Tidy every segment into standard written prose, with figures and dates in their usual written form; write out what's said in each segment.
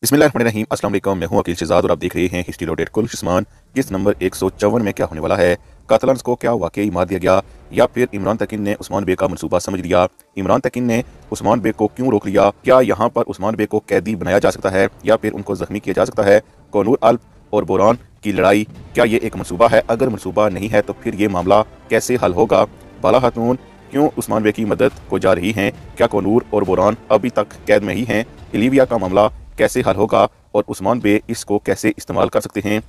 बिस्मिल्लाहिर्रहमानिर्रहीम। अस्सलाम वालेकुम। मैं हूं अकील शहजाद और आप देख रहे हैं हिस्ट्री लोडेड। कुल किस्मान किस नंबर 154 में क्या होने वाला है? कातलान को क्या वाकई मार दिया गया या फिर इमरान तकीन ने उस्मान बे का मंसूबा समझ लिया? इमरान तकीन ने उस्मान बे को क्यों रोक लिया? क्या यहाँ पर उस्मान बे को कैदी बनाया जा सकता है या फिर उनको जख्मी किया जा सकता है? कोनूर अल्प और बोरान की लड़ाई, क्या ये एक मंसूबा है? अगर मंसूबा नहीं है तो फिर ये मामला कैसे हल होगा? बाला खातून क्यों उस्मान बे की मदद को जा रही हैं? क्या कोनूर और बोरान अभी तक कैद में ही हैं? लीबिया का मामला कैसे हल होगा और उस्मान बे इसको कैसे इस्तेमाल कर सकते हैं?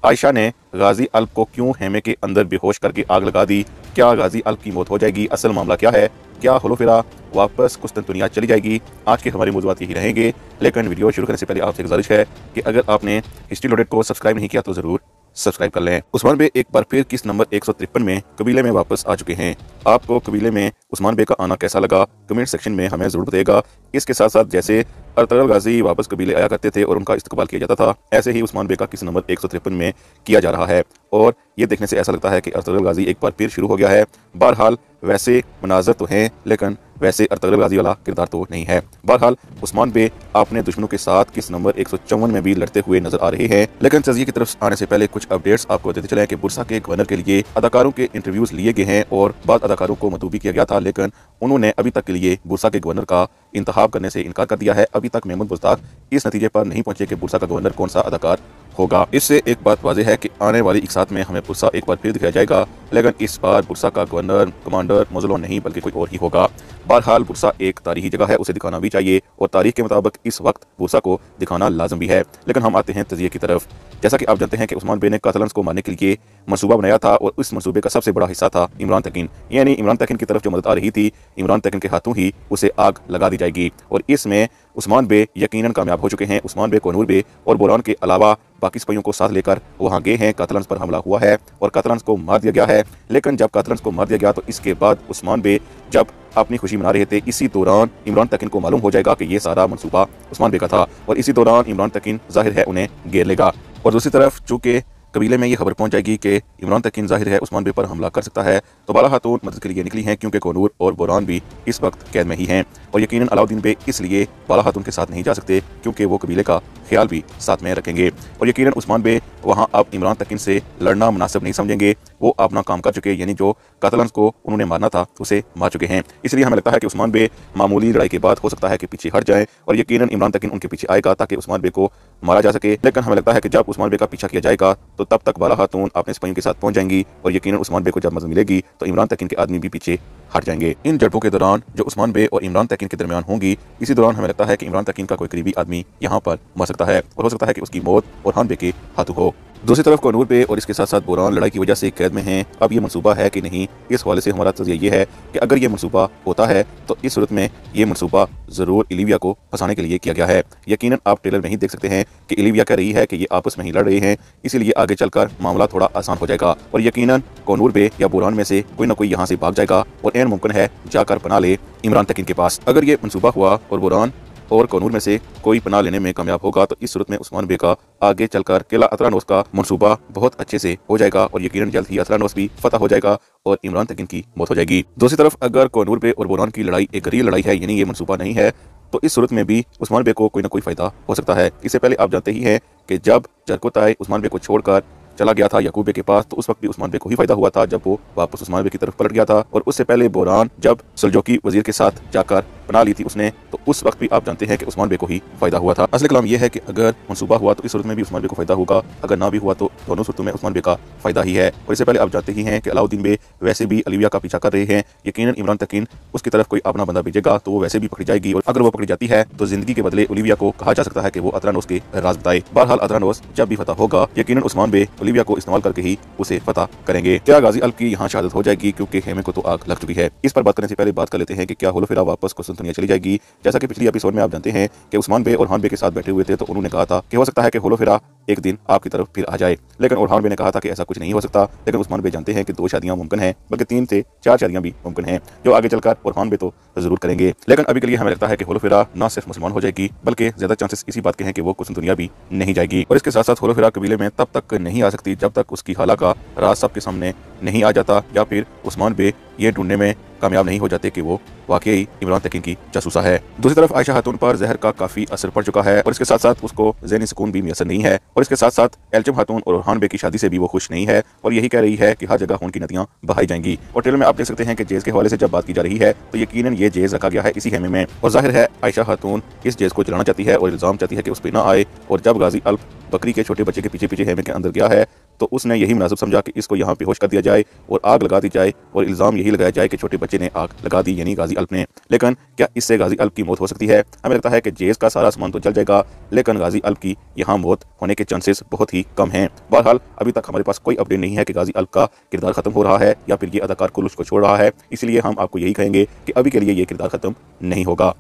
आयशा ने गाजी अल्प को क्यों हेमे के अंदर बेहोश करके आग लगा दी? क्या गाजी अल्प की मौत हो जाएगी? असल मामला क्या है? क्या होलोफिरा वापस कुस्तुनतुनिया चली जाएगी? आज के हमारे मौज़ूआत यही रहेंगे, लेकिन वीडियो शुरू करने से पहले आपसे गुजारिश है कि अगर आपने हिस्ट्री लोडेड को सब्सक्राइब नहीं किया तो ज़रूर सब्सक्राइब कर लें। उस्मान बे एक बार फिर किस नंबर 153 में कबीले में वापस आ चुके हैं। आपको कबीले में उस्मान बे का आना कैसा लगा? कमेंट सेक्शन में हमें ज़रूर बताइएगा। इसके साथ साथ जैसे अरतगरुल गाजी वापस कबीले आया करते थे और उनका इस्तकबाल किया जाता था, ऐसे ही उस्मान बे का किस नंबर 153 में किया जा रहा है और ये देखने से ऐसा लगता है कि अरतगरुल गाजी एक बार फिर शुरू हो गया है। बहरहाल वैसे मनाजर तो हैं, लेकिन वैसे अरतगरुल गाजी वाला किरदार तो नहीं है। बहरहाल उस्मान बे अपने दुश्मनों के साथ किस नंबर 154 में भी लड़ते हुए नजर आ रहे हैं। लेकिन तजिए की तरफ आने से पहले कुछ अपडेट्स आपको देते चले कि बुरसा के गवर्नर के लिए अदाकारों के इंटरव्यूज लिए गए हैं और बाद अदाकारों को मतूबी किया गया था, लेकिन उन्होंने अभी तक के लिए बुरसा के गवर्नर का इंतखाब करने से इनकार कर दिया है। अभी तक महमूद मुश्ताक इस नतीजे पर नहीं पहुंचे कि बुरसा का गवर्नर कौन सा अदाकार होगा। इससे एक बात वाज़ेह है कि आने वाली इकसात में हमें बुरसा एक बार फिर दिखाया जाएगा, लेकिन इस बार बुरसा का गवर्नर कमांडर मौजूद नहीं बल्कि कोई और ही होगा। बहरहाल बुरसा एक तारीखी जगह है, उसे दिखाना भी चाहिए और तारीख के मुताबिक इस वक्त बुरसा को दिखाना लाजम भी है। लेकिन हम आते हैं तजिए की तरफ। जैसा कि आप जानते हैं कि उस्मान बे ने कातलान को मारने के लिए मंसूबा बनाया था और इस मंसूबे का सबसे बड़ा हिस्सा था इमरान तकीन। यानी इमरान तकीन की तरफ जो मदद आ रही थी, इमरान तकीन के हाथों ही उसे आग लगा दी जाएगी और इसमें उस्मान बे यकीनन कामयाब हो चुके हैं। उस्मान बे, कोनूर बे और बोरान के अलावा बाकी सिपाहियों को साथ लेकर वहां गए हैं। कातलान पर हमला हुआ है और कातलान को मार दिया गया है। लेकिन जब कातलान को मार दिया गया तो इसके बाद उस्मान बे जब अपनी खुशी मना रहे थे, इसी दौरान इमरान तकीन को मालूम हो जाएगा कि ये सारा मंसूबा उस्मान बे का था और इसी दौरान इमरान तकीन जाहिर है उन्हें घेर लेगा। और दूसरी तरफ चूंकि कबीले में ये खबर पहुंच जाएगी कि इमरान तकीन जाहिर है उस्मान बे पर हमला कर सकता है, तो बाला खातून मदद के लिए निकली हैं, क्योंकि कोनूर और बोरान भी इस वक्त कैद में ही हैं और यकीनन अलाउद्दीन बे इसलिए बाला खातून के साथ नहीं जा सकते क्योंकि वो कबीले का ख्याल भी साथ में रखेंगे और यकीनन उस्मान बे वहाँ अब इमरान तकीन से लड़ना मुनासिब नहीं समझेंगे। वो अपना काम कर चुके, यानी जो कातलान को उन्होंने मारना था उसे मार चुके हैं। इसलिए हमें लगता है कि उस्मान बे मामूली लड़ाई के बाद हो सकता है कि पीछे हट जाए और यकीनन इमरान तकीन उनके पीछे आएगा ताकि उस्मान बे को मारा जा सके। लेकिन हमें लगता है कि जब उस्मान बे का पीछा किया जाएगा तो तब तक बाला खातून अपने सिपाहियों के साथ पहुंच जाएंगी और यकीनन उस्मान बे को जब मदद मिलेगी तो इमरान तकीन के आदमी भी पीछे हट जाएंगे। इन झड़पों के दौरान जो उस्मान बे और इमरान तकीन के दरमियान होंगी, इसी दौरान हमें लगता है कि इमरान तकीन का कोई करीबी आदमी यहाँ पर मर सकता है और हो सकता है कि उसकी मौत बुरहान बे के हाथों हो। दूसरी तरफ कोनूर बे और इसके साथ साथ बोरान लड़ाई की वजह से कैद में हैं। अब ये मंसूबा है कि नहीं, इस हवाले से हमारा तज़िया ये है कि अगर ये मंसूबा होता है तो इस सूरत में ये मंसूबा ज़रूर लीबिया को फंसाने के लिए किया गया है। यकीनन आप ट्रेलर में ही देख सकते हैं कि लीबिया कह रही है कि ये आपस में ही लड़ रहे हैं, इसीलिए आगे चलकर मामला थोड़ा आसान हो जाएगा और यकीनन कोनूर बे या बोरान में से कोई ना कोई यहाँ से भाग जाएगा और एन मुमकिन है जाकर पनाह ले इमरान तकीन के पास। अगर ये मंसूबा हुआ और बोरान और कोनूर में से कोई पनाह लेने में कामयाब होगा तो इस सूरत में उस्मान बे का आगे चलकर किला अतरानोस का मंसूबा बहुत अच्छे से हो जाएगा और यकीनन जल्द ही अतरानोस भी फतह हो जाएगा और इमरान तकीन की मौत हो जाएगी। दूसरी तरफ अगर कोनूर बे और बोरान की लड़ाई एक रियल लड़ाई है, यानी ये मंसूबा नहीं है, तो इस सूरत में भी उस्मान बे को कोई ना कोई फायदा हो सकता है। इससे पहले आप जानते ही हैं कि जब जरकोताय उस्मान बे को छोड़कर चला गया था याकूब बे के पास, तो उस वक्त भी उस्मान बे को ही फायदा हुआ था जब वो वापस उस्मान बे की तरफ पलट गया था। और उससे पहले बोरान जब सलजोकी वजीर के साथ जाकर पनाह ली थी उसने, तो उस वक्त भी आप जानते हैं कि उस्मान बे को ही फायदा हुआ था। असल कलाम यह है कि अगर मंसूबा हुआ तो इस सूरत में भी उस्मान बे को फायदा होगा, अगर ना भी हुआ तो दोनों सूरतों में उस्मान बे का फायदा ही है। और इससे पहले आप जानते ही हैं कि अलाउद्दीन बे वैसे भी लीबिया का पीछा कर रहे हैं। यकीनन इमरान तकीन उसकी तरफ कोई अपना बंदा भेजेगा तो वो वैसे भी पकड़ी जाएगी और अगर वो पकड़ी जाती है तो जिंदगी के बदले लीबिया को कहा जा सकता है कि वो अतरानोस के राज बताए। बहरहाल अतरानोस जब भी फतह होगा यकीनन उस्मान बे लीबिया को इस्तेमाल करके ही उसे फतह करेंगे। क्या गाजी अल्प की यहाँ शहादत हो जाएगी क्योंकि हेमे को तो आग लग चुकी है? इस पर बात करने से पहले बात कर लेते हैं कि क्या होलोफिरा वापस कुस्तुनतुनिया चली जाएगी? जैसा कि पिछली एपिसोड में आप जानते हैं कि उस्मान बे और हान बे के साथ बैठे हुए थे तो उन्होंने कहा था कि हो सकता है कि होलोफिरा एक दिन आपकी तरफ फिर आ जाए, लेकिन ओरहान बे ने कहा था कि ऐसा कुछ नहीं हो सकता। लेकिन उस्मान बे जानते हैं कि 2 शादियां मुमकिन हैं, बल्कि 3 से 4 शादियां भी मुमकिन हैं, जो आगे चलकर ओरहान बे तो जरूर करेंगे। लेकिन अभी के लिए हमें लगता है कि होलोफिरा न सिर्फ मुसलमान हो जाएगी बल्कि ज्यादा चांसेस इसी बात के हैं कि वो कुस्तुनतुनिया भी नहीं जाएगी। और इसके साथ साथ होलोफिरा कबीले में तब तक नहीं आ सकती जब तक उसकी खाला का राज सबके सामने नहीं आ जाता या फिर उस्मान बे ये ढूंढने में कामयाब नहीं हो जाते कि वो वाकई इमरान तकीन की जासूसा है। दूसरी तरफ आयशा खातून पर जहर का काफी असर पड़ चुका है और इसके साथ साथ उसको ज़हनी सुकून भी मैसर नहीं है और इसके साथ साथ एल्चम खातून और ओरहान बे की शादी से भी वो खुश नहीं है और यही कह रही है कि हर जगह खून की नदियां बहाई जाएंगी। और ट्रेलर में आप देख सकते हैं कि जेज के हवाले से जब बात की जा रही है तो यकीनन ये जेज रखा गया है इसी खेमे में और जाहिर है आयशा खातून इस जेज को जलाना चाहती है और इल्जाम चाहती है कि उस पर ना आए। और जब गाजी अल्प बकरी के छोटे बच्चे के पीछे पीछे हेमे के अंदर गया है तो उसने यही मुनासिब समझा कि इसको यहाँ बेहोश कर दिया जाए और आग लगा दी जाए और इल्ज़ाम यही लगाया जाए कि छोटे बच्चे ने आग लगा दी यानी गाजी अल्प ने। लेकिन क्या इससे गाजी अल्प की मौत हो सकती है? हमें लगता है कि जेज का सारा सामान तो जल जाएगा लेकिन गाजी अल्प की यहाँ मौत होने के चांसेस बहुत ही कम हैं। बहरहाल अभी तक हमारे पास कोई अपडेट नहीं है कि गाजी अल्प का किरदार खत्म हो रहा है या फिर ये अदाकार कुल उसको छोड़ रहा है, इसलिए हम आपको यही कहेंगे कि अभी के लिए ये किरदार खत्म नहीं होगा।